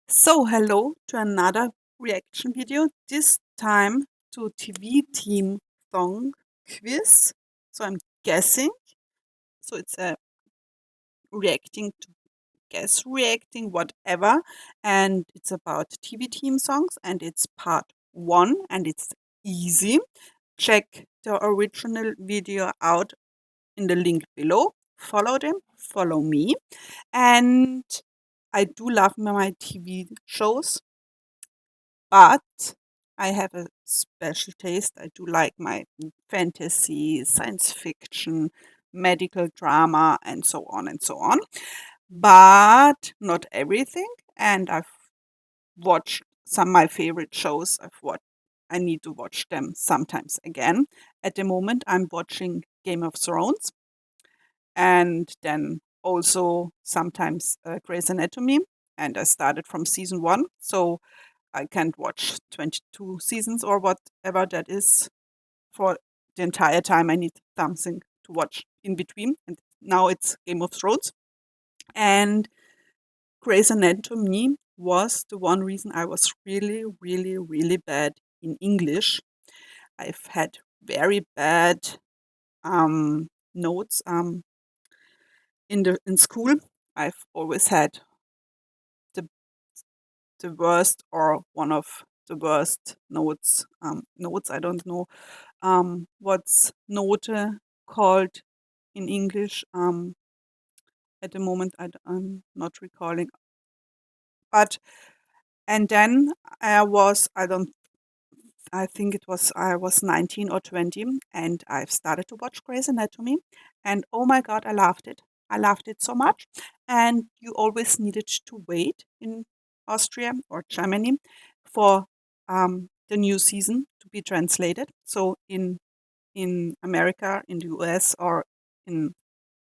So, hello to another reaction video, this time to TV theme song quiz. So, I'm guessing. So, it's a reacting to guess reacting, whatever. And it's about TV theme songs, and it's part one, and it's easy. Check the original video out in the link below. Follow them, follow me. And I do love my TV shows. But I have a special taste. I do like my fantasy, science fiction, medical drama, and so on and so on. But not everything. And I've watched some of my favorite shows. I need to watch them sometimes again. At the moment, I'm watching Game of Thrones, and then also sometimes Grey's Anatomy. And I started from season one, so I can't watch 22 seasons or whatever that is for the entire time. I need something to watch in between. And now it's Game of Thrones. And Grey's Anatomy was the one reason I was really, really, really bad in English. I've had very bad notes in school. I've always had the the worst or one of the worst notes. I don't know what's Note called in English. At the moment, I'm not recalling. But and then I don't, I think it was, I was 19 or 20, and I've started to watch Grey's Anatomy, and oh my God, I loved it. I loved it so much. And you always needed to wait in Austria or Germany for the new season to be translated. So in America, in the US, or in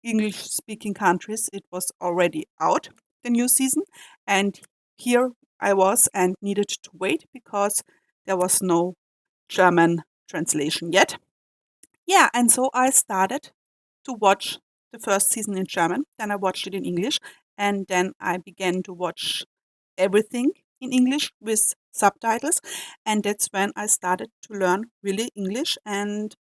English speaking countries, it was already out, the new season. And here I was and needed to wait because there was no German translation yet. Yeah, and so I started to watch the first season in German, then I watched it in English, and then I began to watch everything in English with subtitles. And that's when I started to learn really English, and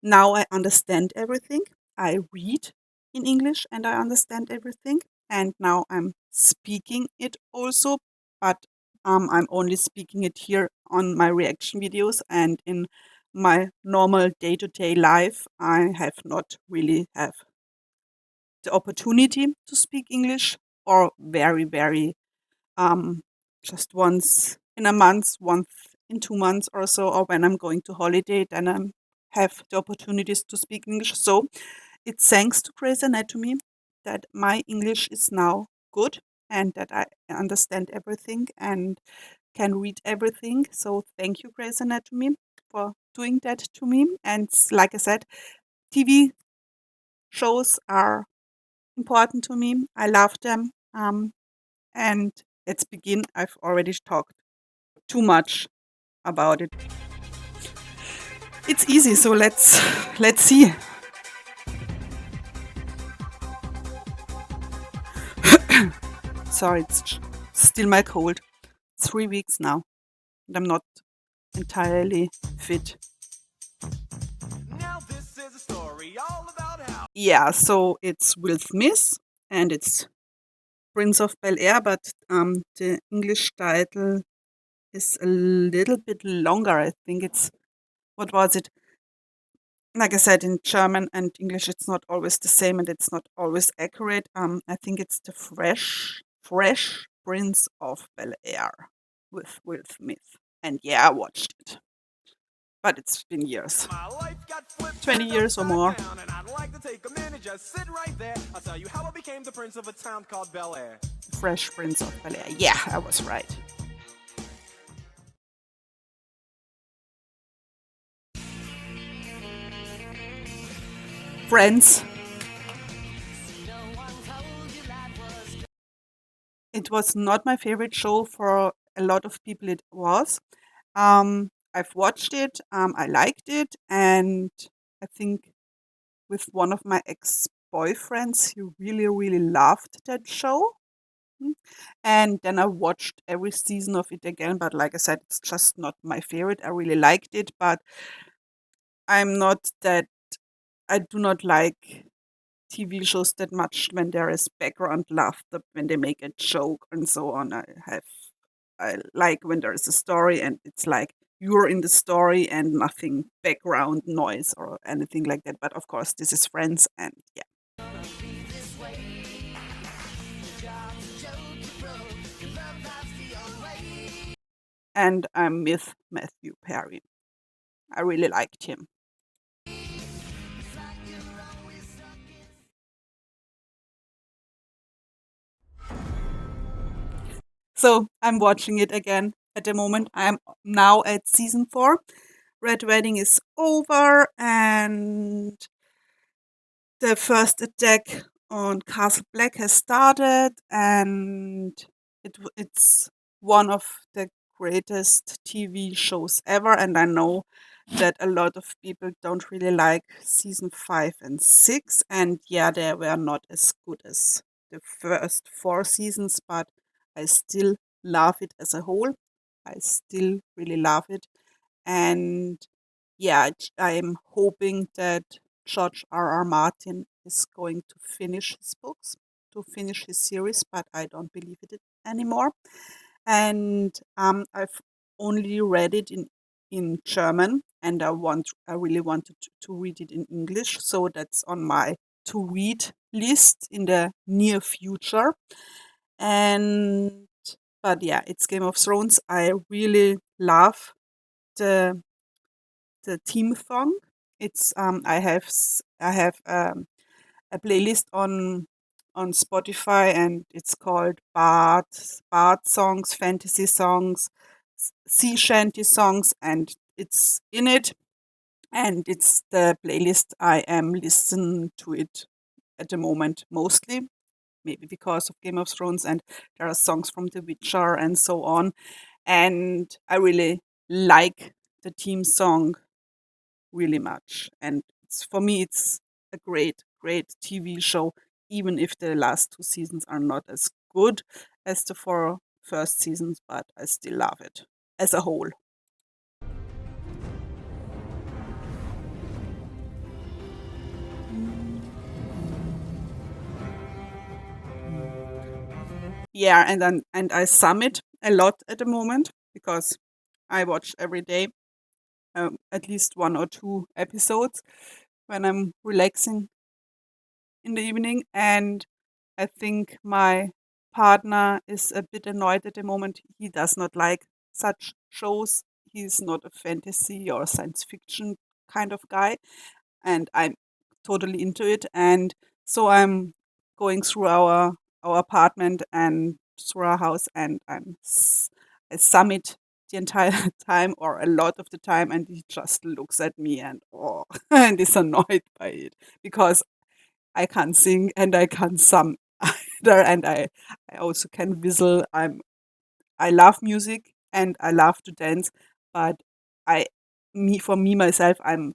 now I understand everything. I read in English and I understand everything. And now I'm speaking it also, but I'm only speaking it here on my reaction videos, and in my normal day-to-day life, I have not really have the opportunity to speak English, or very, very um, just once in a month, once in 2 months or so, or when I'm going to holiday, then I have the opportunities to speak English. So it's thanks to Grey's Anatomy that my English is now good, and that I understand everything and can read everything. So thank you, Grey's Anatomy, for doing that to me. And like I said, TV shows are important to me. I love them. And let's begin. I've already talked too much about it. It's easy, so let's see. Sorry, it's still my cold. 3 weeks now, and I'm not entirely fit. Now this is a story all about how. Yeah, so it's Will Smith, and it's Prince of Bel-Air, but the English title is a little bit longer. I think it's, what was it? Like I said, in German and English, it's not always the same, and it's not always accurate. I think it's the Fresh Prince of Bel-Air with Will Smith. And yeah, I watched it, but it's been years, My life got flipped 20 years or more. down, and I'd like to take a minute, just sit right there. I'll tell you how I became the prince of a town called Bel Air. Fresh Prince of Bel-Air. Yeah, I was right. Friends. It was not my favorite show. For a lot of people, it was. I've watched it. I liked it, and I think with one of my ex-boyfriends, he really, really loved that show. Mhm. And then I watched every season of it again, but like I said, it's just not my favorite. I really liked it, but I'm not that I do not like TV shows that much when there is background laughter, when they make a joke and so on. I like when there is a story and it's like you're in the story and nothing background noise or anything like that. But of course, this is Friends, and yeah. And I'm with Matthew Perry. I really liked him. So I'm watching it again at the moment. I'm now at season 4. Red Wedding is over, and the first attack on Castle Black has started, and it's one of the greatest TV shows ever. And I know that a lot of people don't really like season 5 and 6, and yeah, they were not as good as the first 4 seasons, but I still love it as a whole. I still really love it, and yeah, I'm hoping that George R. R. Martin is going to finish his books, to finish his series, but I don't believe it anymore. And I've only read it in German, and I really wanted to read it in English, so that's on my to read list in the near future. And but yeah, it's Game of Thrones. I really love the theme song. It's I have a playlist on Spotify, and it's called Bard songs, fantasy songs, sea shanty songs, and it's in it, and it's the playlist I am listening to it at the moment mostly, maybe because of Game of Thrones, and there are songs from The Witcher and so on, and I really like the theme song really much. And for me, it's a great, great TV show, even if the last 2 seasons are not as good as the 4 first seasons, but I still love it as a whole. Yeah, and I sum it a lot at the moment because I watch every day at least 1 or 2 episodes when I'm relaxing in the evening. And I think my partner is a bit annoyed at the moment. He does not like such shows. He's not a fantasy or science fiction kind of guy, and I'm totally into it. And so I'm going through our apartment and through our house, and I sum it the entire time or a lot of the time, and he just looks at me and and is annoyed by it because I can't sing and I can't sum either, and I also can whistle. I love music and I love to dance, but I for me myself, I'm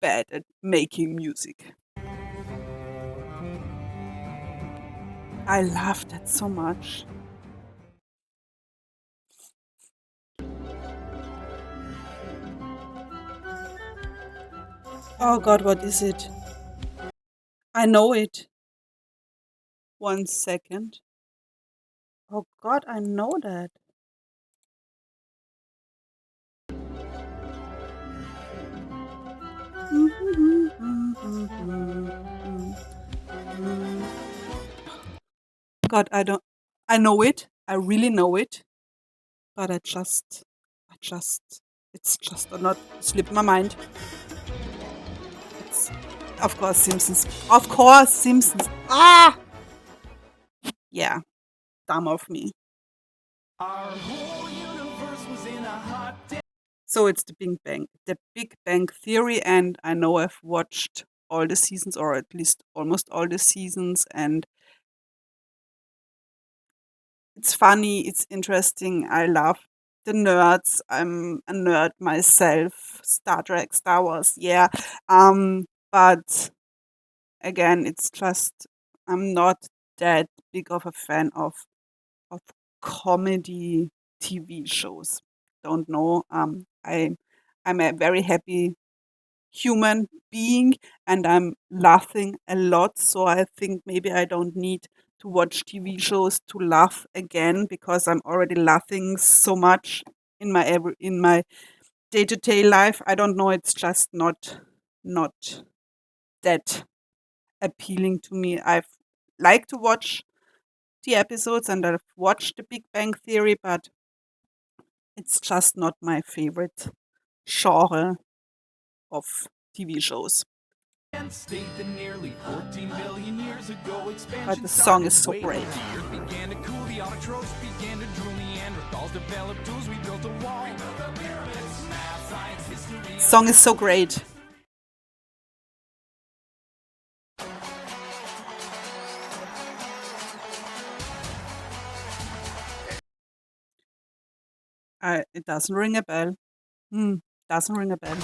bad at making music. I love that so much. Oh God, what is it? I know it. 1 second. Oh God, I know that. God, I don't. I know it. I really know it, but I just, it's just not slipped my mind. It's, of course, Simpsons. Of course, Simpsons. Ah, yeah, dumb of me. Our whole universe was in a hot So it's the Big Bang Theory, and I know I've watched all the seasons, or at least almost all the seasons, and it's funny, it's interesting. I love the nerds. I'm a nerd myself. Star Trek, Star Wars, yeah. But again, it's just I'm not that big of a fan of comedy TV shows. Don't know. I'm a very happy human being and I'm laughing a lot. So I think maybe I don't need to watch TV shows to laugh again because I'm already laughing so much in my day-to-day life. I don't know. It's just not that appealing to me. I've like to watch the episodes and I've watched The Big Bang Theory, but it's just not my favorite genre of TV shows. State that nearly 14 billion years ago But expansion the song is started. so Wait, great. the earth began to cool, the autotrophs began to drool, Neanderthals developed tools, we built a wall. We built the pyramids, math, science, history. Song is so great. It doesn't ring a bell. Hmm, doesn't ring a bell.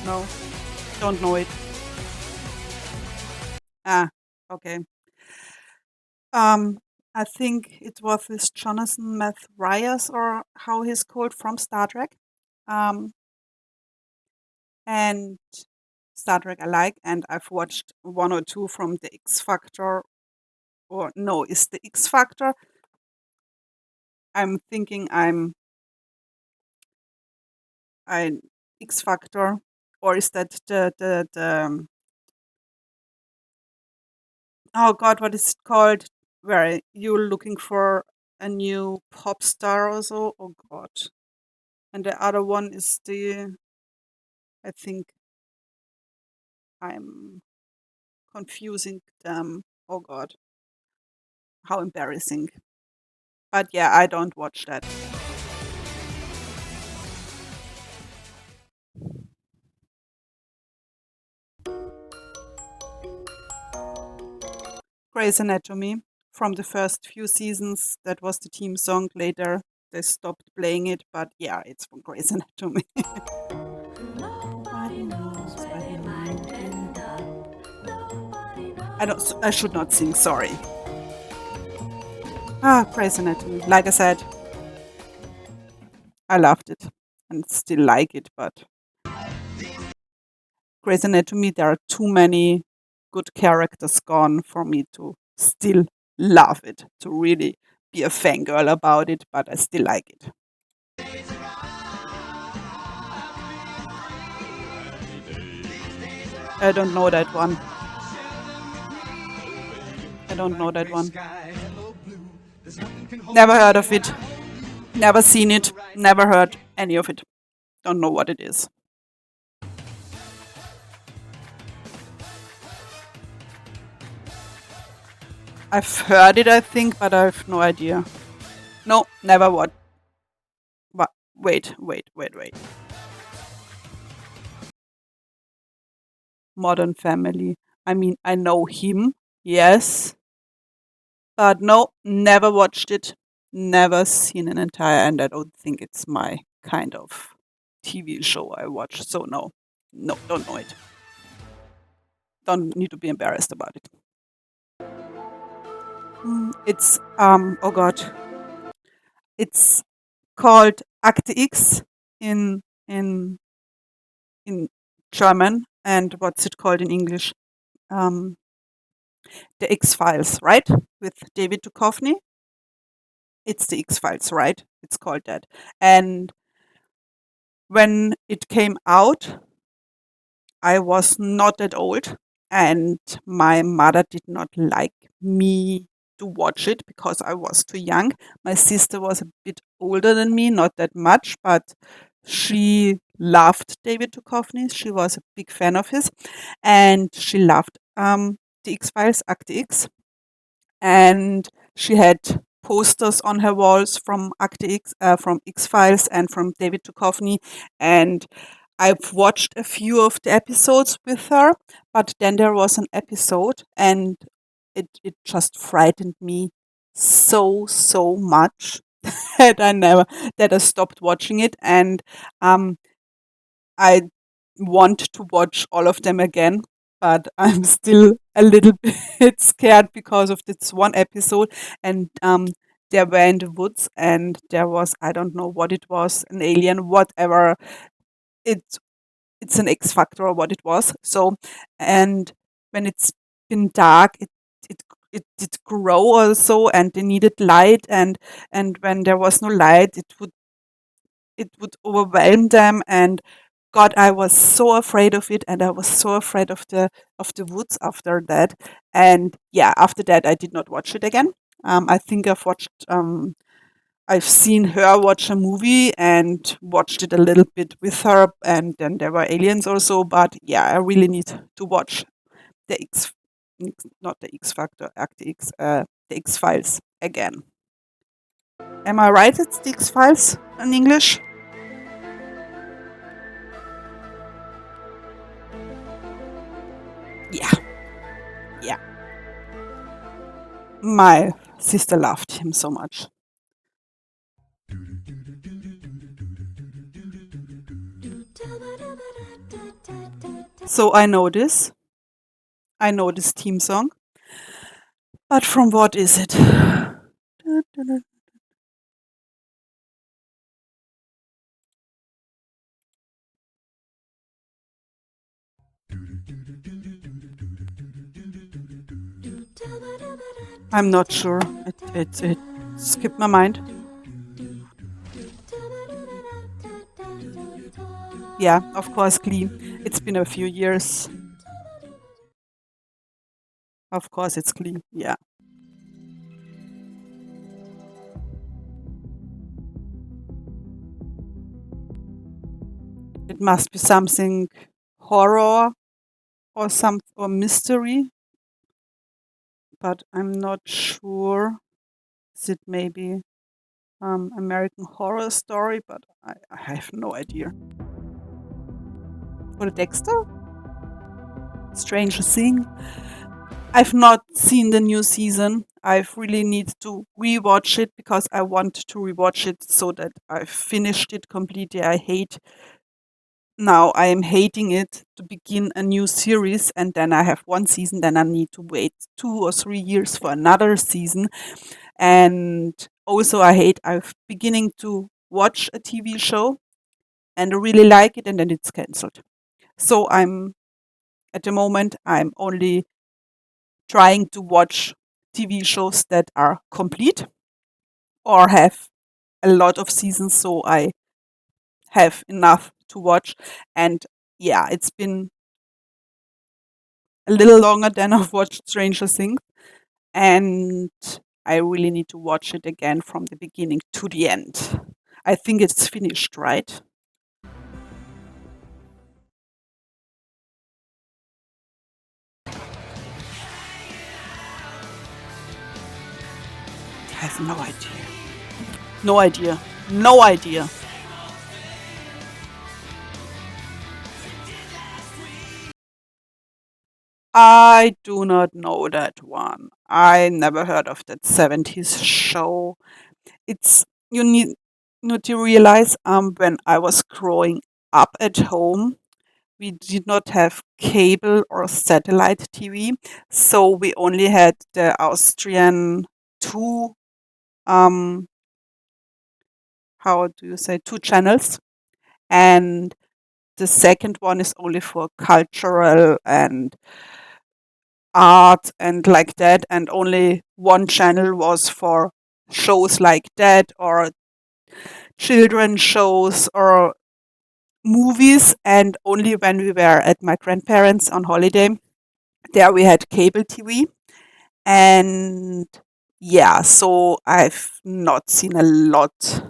No, don't know it. Ah, okay. Um, I think it was this Jonathan Mathrias or how he's called from Star Trek. Um, and Star Trek I like, and I've watched one or two from the X Factor. Or no, is the X Factor? I'm thinking I'm X Factor, or is that oh God, what is it called? Where you're looking for a new pop star or so? Oh God. And the other one is I think I'm confusing them. Oh God, how embarrassing. But yeah, I don't watch that. Grey's Anatomy from the first few seasons. That was the theme song. Later, they stopped playing it, but yeah, it's from Grey's Anatomy. Nobody knows where they might end up. I don't. I should not sing. Sorry. Ah, Grey's Anatomy. Like I said, I loved it and still like it, but Grey's Anatomy, there are too many good characters gone for me to still love it, to really be a fangirl about it, but I still like it. I don't know that one. I don't know that one. Never heard of it. Never seen it. Never heard any of it. Don't know what it is. I've heard it, I think, but I have no idea. No, never what. What? Wait. Modern Family. I mean, I know him, yes, but no, never watched it, never seen an entire, and I don't think it's my kind of TV show I watch. So no, don't know it. Don't need to be embarrassed about it. It's oh god, it's called Akte X in in in German, and what's it called in English? Um, the X Files, right? With David Duchovny. It's the X Files, right? It's called that. And when it came out, I was not that old, and my mother did not like me to watch it because I was too young. My sister was a bit older than me, not that much, but she loved David Duchovny. She was a big fan of his, and she loved the X Files, Act X, and she had posters on her walls from Act X, from X Files, and from David Duchovny, and I've watched a few of the episodes with her, but then there was an episode, and it just frightened me so much that I stopped watching it, and I want to watch all of them again. but I'm still a little bit scared because of this one episode. And they were in the woods, and there was, I don't know what it was, an alien, whatever. It it's an X factor or what it was. So, and when it's been dark, it it did grow also, and they needed light, and when there was no light, it would overwhelm them. And God, I was so afraid of it, and I was so afraid of the woods after that. And yeah, after that, I did not watch it again. I think I've seen her watch a movie and watched it a little bit with her, and then there were aliens also. But yeah, I really need to watch the not the X Factor, Act X, the X Files again. Am I right? It's the X Files in English. Yeah, yeah. My sister loved him so much. So I know this. I know this theme song. But from what is it? I'm not sure. It skipped my mind. Yeah, of course, Glee. It's been a few years. Of course, it's Glee. Yeah. It must be something horror or mystery, but I'm not sure. Is it maybe American Horror Story? But I have no idea. Or Dexter? Stranger Thing? I've not seen the new season. I really need to rewatch it because I want to rewatch it so that I've finished it completely. I am hating it to begin a new series, and then I have one season, then I need to wait 2 or 3 years for another season. And also I'm beginning to watch a TV show and I really like it, and then it's cancelled. So at the moment I'm only trying to watch TV shows that are complete or have a lot of seasons, so I have enough to watch. And yeah, it's been a little longer than I've watched Stranger Things, and I really need to watch it again from the beginning to the end. I think it's finished, right? I have no idea. No idea. No idea. I do not know that one. I never heard of that 70s show. It's you need to realize when I was growing up at home, we did not have cable or satellite TV, so we only had the Austrian two um how do you say, two channels, and the second one is only for cultural and art and like that, and only one channel was for shows like that or children shows or movies. And only when we were at my grandparents on holiday, there we had cable TV. And yeah, so I've not seen a lot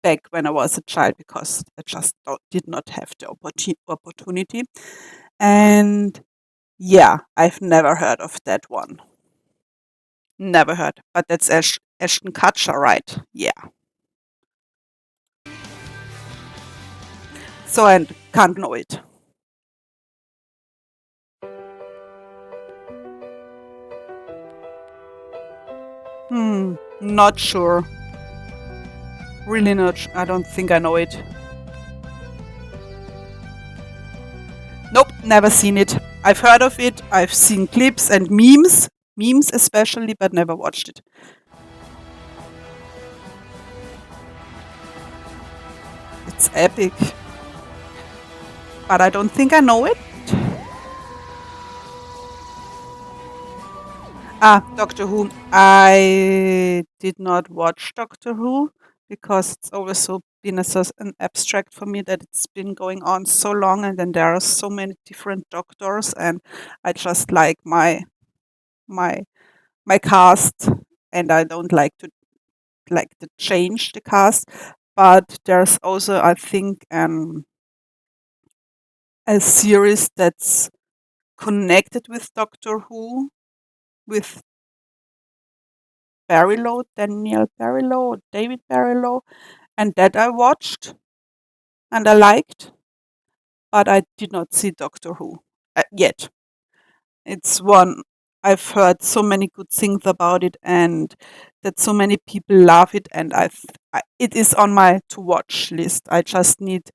back when I was a child because I just did not have the opportunity. And yeah, I've never heard of that one. Never heard. But that's Ashton Kutcher, right? Yeah. So I can't know it. Not sure. Really not. I don't think I know it. Nope, never seen it. I've heard of it. I've seen clips and memes especially, but never watched it. It's epic, but I don't think I know it. Doctor Who. I did not watch Doctor Who because it's always so been an abstract for me that it's been going on so long, and then there are so many different doctors, and I just like my my cast, and I don't like to change the cast. But there's also, I think, a series that's connected with Doctor Who with Barrylow, Daniel Barrylow, David Barrylow, and that I watched and I liked, but I did not see Doctor Who yet. It's one I've heard so many good things about it, and that so many people love it, and it is on my to watch list. I just need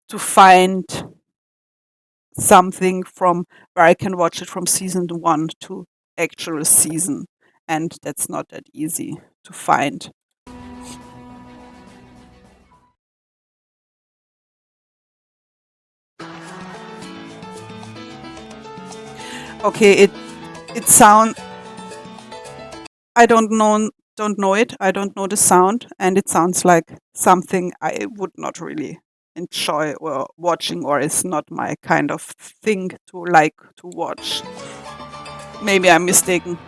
to find something from where I can watch it from season one to actual season, and that's not that easy to find. Okay, it sound I don't know it. I don't know the sound, and it sounds like something I would not really enjoy or watching, or is not my kind of thing to like to watch. Maybe I'm mistaken.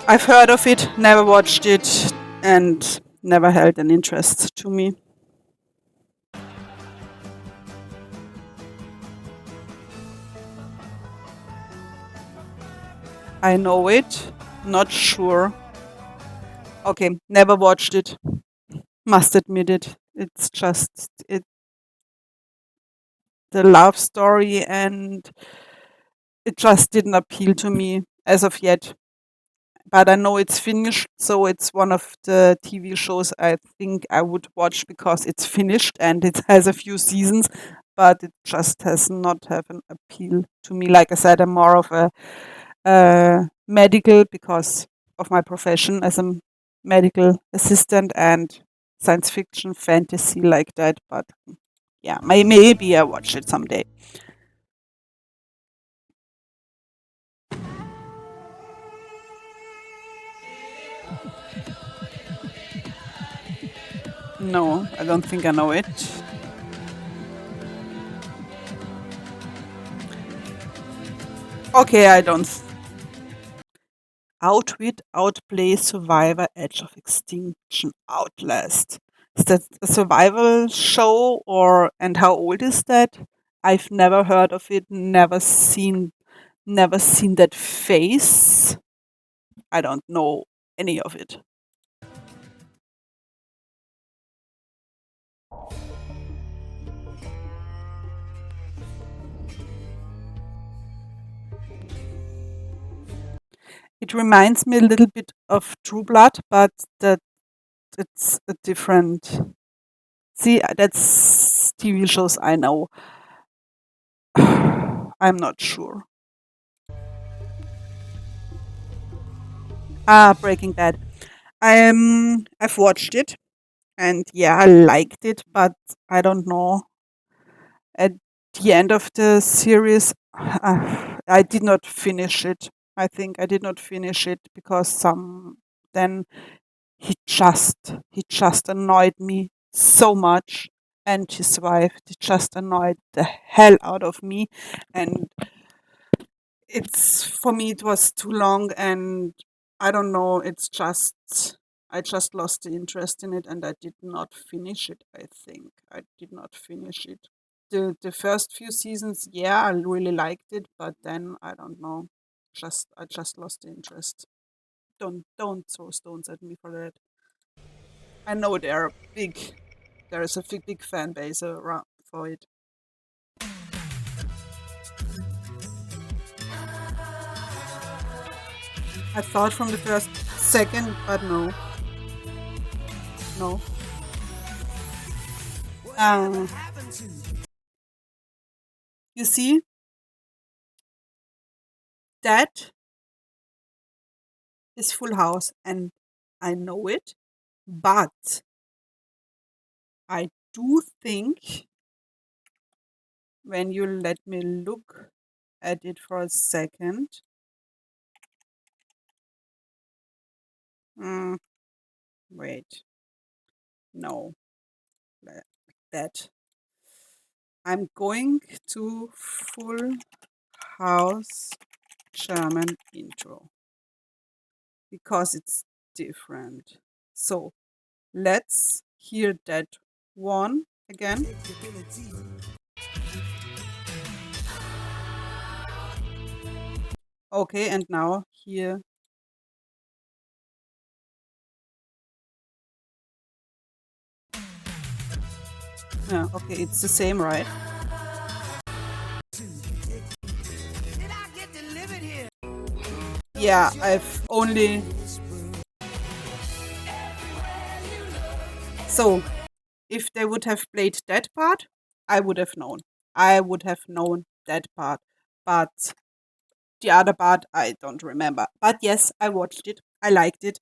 I've heard of it, never watched it, and never held an interest to me. I know it, not sure. Okay, never watched it. Must admit it. It's just the love story, and it just didn't appeal to me as of yet. But I know it's finished, so it's one of the TV shows I think I would watch because it's finished and it has a few seasons, but it just has not have an appeal to me. Like I said, I'm more of a medical because of my profession as a medical assistant, and science fiction, fantasy like that. But yeah, maybe I watch it someday. No, I don't think I know it. Okay, I don't. Outwit, outplay, survivor, edge of extinction, outlast. Is that a survival show, or and how old is that? I've never heard of it, never seen that face. I don't know any of it. It reminds me a little bit of True Blood, but that it's a different. See, that's TV shows I know. I'm not sure. Breaking Bad. I've watched it, and yeah, I liked it, but I don't know. At the end of the series, I did not finish it. I think I did not finish it because then he just annoyed me so much, and his wife, they just annoyed the hell out of me, and it's for me it was too long, and I don't know, it's just I just lost the interest in it, and I did not finish it. I think I did not finish it. The first few seasons, yeah, I really liked it, but then I don't know, just I just lost the interest. Don't throw stones at me for that. I know there is a big fan base around for it. I thought from the first second, but no, no. Um, You see, that is Full House, and I know it, but I do think when you let me look at it for a second. Mm, wait, no, like that. I'm going to Full House German intro because it's different. So let's hear that one again. Okay, and now here. Yeah, okay, it's the same, right? Yeah, I've only. So, if they would have played that part, I would have known. I would have known that part. But the other part, I don't remember. But yes, I watched it. I liked it.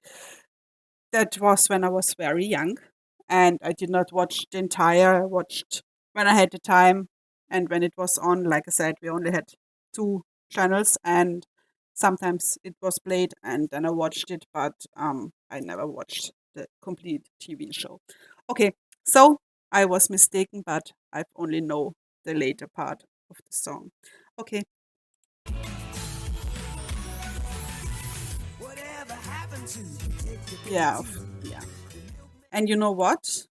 That was when I was very young, and I did not watch the entire. I watched when I had the time, and when it was on. Like I said, we only had two channels, and sometimes it was played, and then I watched it. But I never watched the complete TV show. Okay, so I was mistaken, but I've only know the later part of the song. Okay, yeah, yeah. And you know what?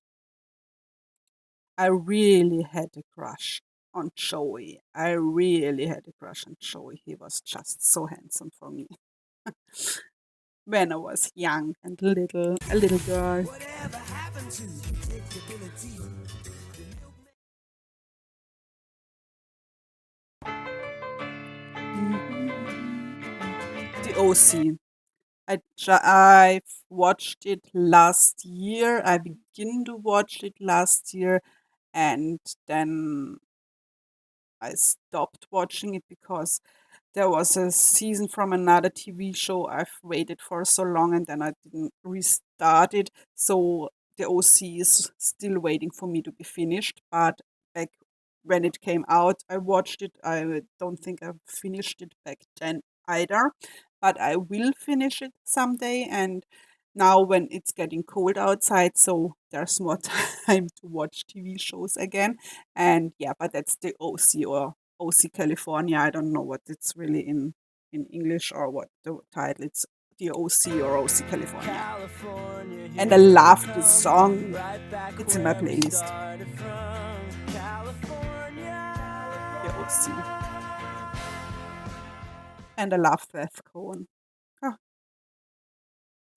I really had a crush on Joey. I really had a crush on Joey. He was just so handsome for me when I was young and a little girl. The OC. I've watched it last year. I began to watch it last year, and then I stopped watching it because there was a season from another TV show I've waited for so long, and then I didn't restart it. So the OC is still waiting for me to be finished. But back when it came out, I watched it. I don't think I finished it back then either, but I will finish it someday. And now when it's getting cold outside, so there's more time to watch TV shows again. And yeah, but that's the OC or OC California. I don't know what it's really in English or what the title. It's the OC or OC California. California, And I here we love this come, song. right back It's in my where we playlist. started from. The California. OC. And I love Beth Cohen. Oh,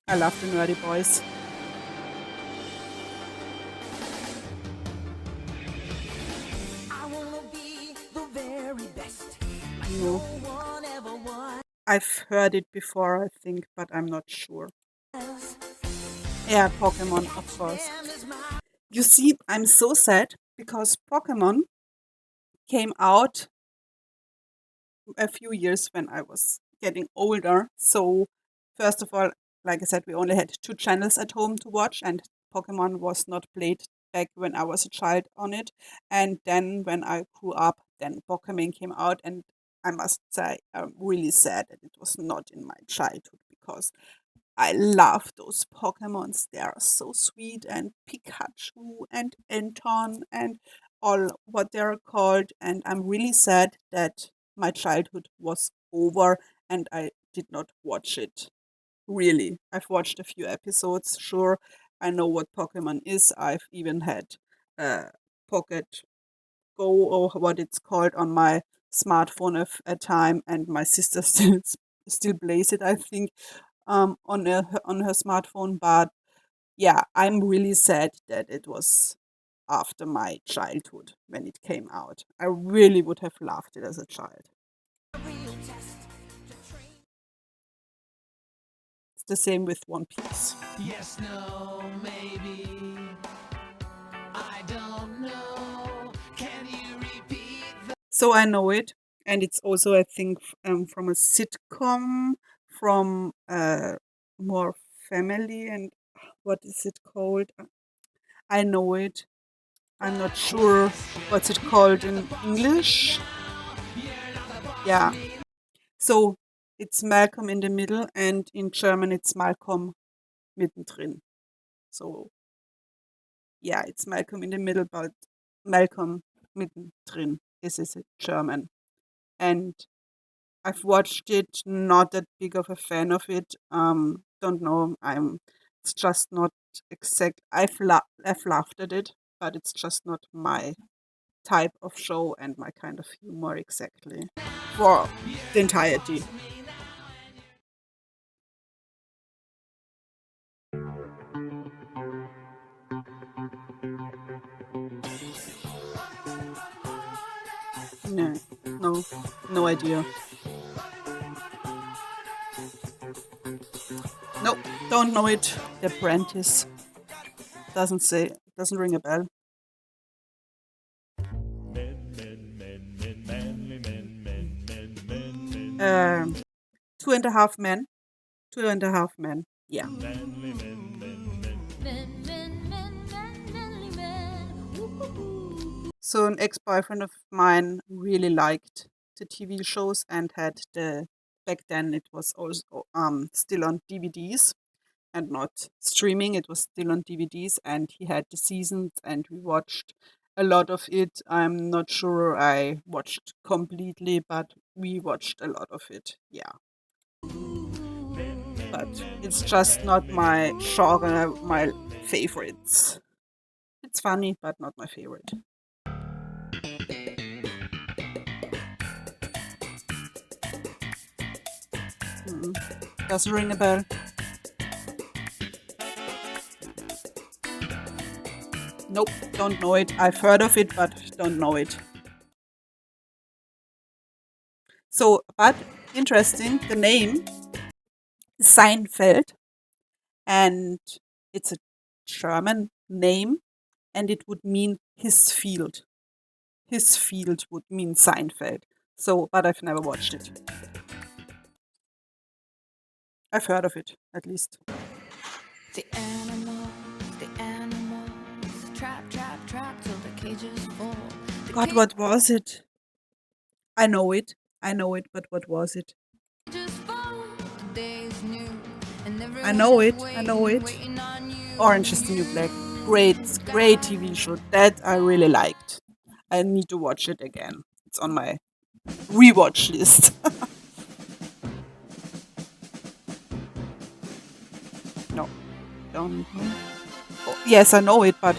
I love the Nerdy Boys. I wanna be the very best, like You no know, one ever was. I've heard it before, I think, but I'm not sure. Yeah, Pokemon, of course. Them is my You see, I'm so sad because Pokemon came out a few years when I was getting older. So, first of all, like I said, we only had two channels at home to watch, and Pokemon was not played back when I was a child on it. And then when I grew up, then Pokemon came out, and I must say, I'm really sad that it was not in my childhood because I love those Pokemons. They are so sweet, and Pikachu and Anton and all what they're called. And I'm really sad that my childhood was over and I did not watch it. Really. I've watched a few episodes, sure. I know what Pokemon is. I've even had Pocket Go or what it's called on my smartphone of a time, and my sister still plays it, I think, on her smartphone. But yeah, I'm really sad that it was after my childhood when it came out. I really would have loved it as a child. real test to train. It's the same with One Piece. Yes, no, maybe. I don't know. Can you repeat So I know it, and it's also I think from a sitcom, from more family and what is it called? I know it. I'm not sure what's it called in English. Yeah. So it's Malcolm in the Middle, and in German it's Malcolm mittendrin. So yeah, it's Malcolm in the Middle, but Malcolm mittendrin is in German. And I've watched it, not that big of a fan of it. Don't know. It's just not exact. I've laughed at it, but it's just not my type of show and my kind of humor exactly for the entirety. No, no, no idea. Nope, don't know it. The Apprentice doesn't ring a bell. Um, 2.5 Men. 2.5 Men. Yeah. So an ex-boyfriend of mine really liked the TV shows and had the back then it was also still on DVDs and not streaming. It was still on DVDs and he had the seasons and we watched a lot of it. I'm not sure I watched completely, but we watched a lot of it. Yeah. But it's just not my genre, my favorites. It's funny, but not my favorite. Mm. Doesn't ring a bell. Nope, don't know it. I've heard of it, but don't know it. So, but interesting, the name is Seinfeld, and it's a German name, and it would mean his field. His field would mean Seinfeld. So, but I've never watched it. I've heard of it, at least. the animals, trap, trap, trap till the cages full. God, what was it? I know it. I know it, but what was it? Cages full. Today's new, and I everyone know is it. I know it. waiting on you. Orange is the New Black. Great TV show. That I really liked. I need to watch it again. It's on my rewatch list. No, don't know. Oh, yes, I know it, but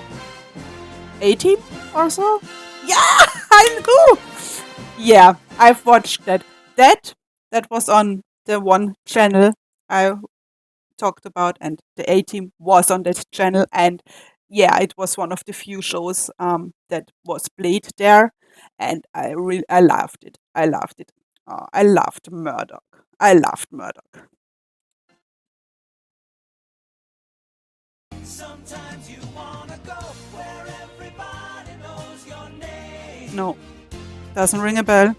80 or so? Yeah, I know. Yeah, I've watched that. That was on the one channel I talked about, and the A Team was on that channel, and yeah, it was one of the few shows that was played there, and I loved it. I loved it. I loved Murdoch. I loved Murdoch. Sometimes you wanna go where everybody knows your name. No, doesn't ring a bell. And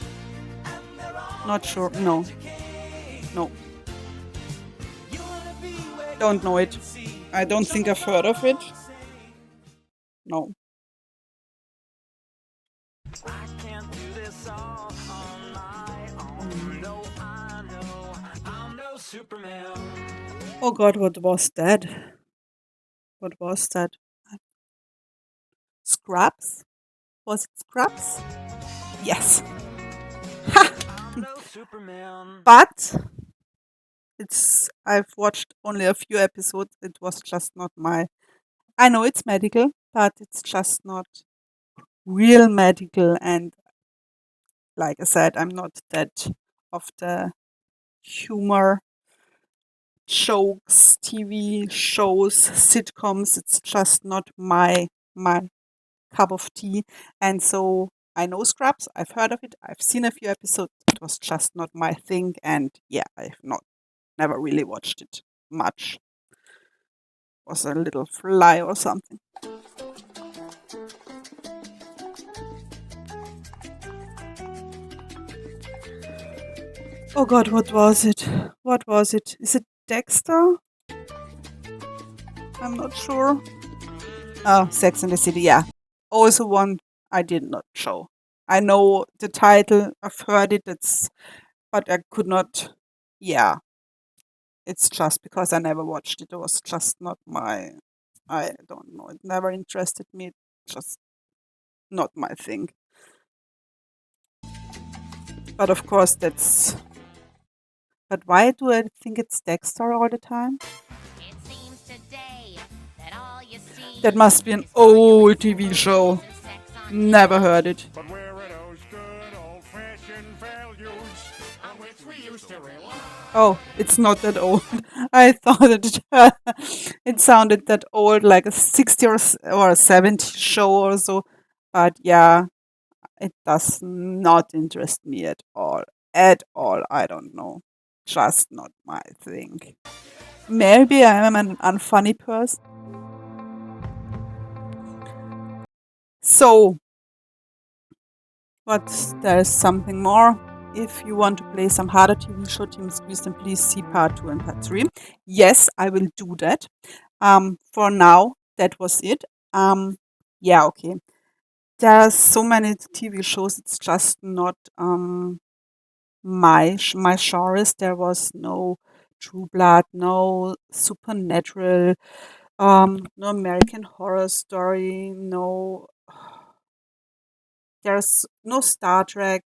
they're all Not sure. No, educated. no, You wanna be where don't know you it. can see. I don't think I've heard of it. No. I can't do this all on my own. No, I know I'm no Superman. Oh God, what was that? What was that? Scraps? Was it Scraps? Yes. Ha! I'm no Superman. But I've watched only a few episodes. It was just not my. I know it's medical, but it's just not real medical. And like I said, I'm not that of the humor jokes, TV shows, sitcoms. It's just not my cup of tea. And so I know Scraps. I've heard of it. I've seen a few episodes. It was just not my thing. And yeah, I've not never really watched it much. Was a little fly or something. Oh God, what was it? What was it? Is it Dexter? I'm not sure. Oh, Sex and the City, yeah. Also one I did not show. I know the title, I've heard it, but I could not. Yeah, it's just because I never watched it. It was just not my. I don't know. It never interested me. Just not my thing. But of course, that's. But why do I think it's Dexter all the time? It seems today that all you That see must be an is old arguments, TV wars, show. and sex on Never TV. heard it. But where are those good old-fashioned values on which we used to rely? Oh, it's not that old. I thought it sounded that old, like a 60 or a 70 show or so. But yeah, it does not interest me at all. At all. I don't know. Just not my thing. Maybe I am an unfunny person. So, but there's something more. If you want to play some harder TV show Team Squeeze, then please see part 2 and part 3. Yes, I will do that. For now, that was it. Yeah, okay. There are so many TV shows. It's just not my genres. There was no True Blood, no Supernatural, no American Horror Story, no. There's no Star Trek,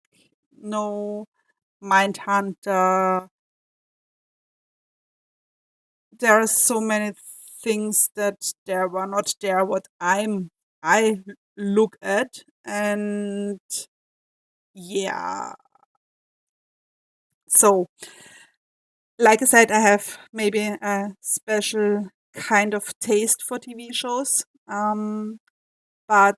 no Mindhunter. There are so many things that there were not there what I look at, and yeah. So like I said, I have maybe a special kind of taste for TV shows. But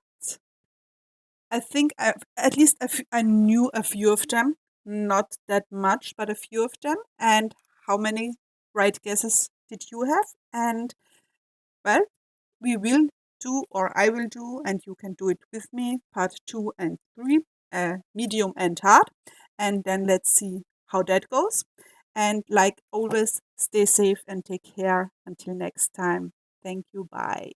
I think at least I knew a few of them, not that much, but a few of them. And how many right guesses did you have? And well, we will do, or I will do, and you can do it with me, part 2 and 3, medium and hard. And then let's see how that goes. And like always, stay safe and take care. Until next time. Thank you. Bye.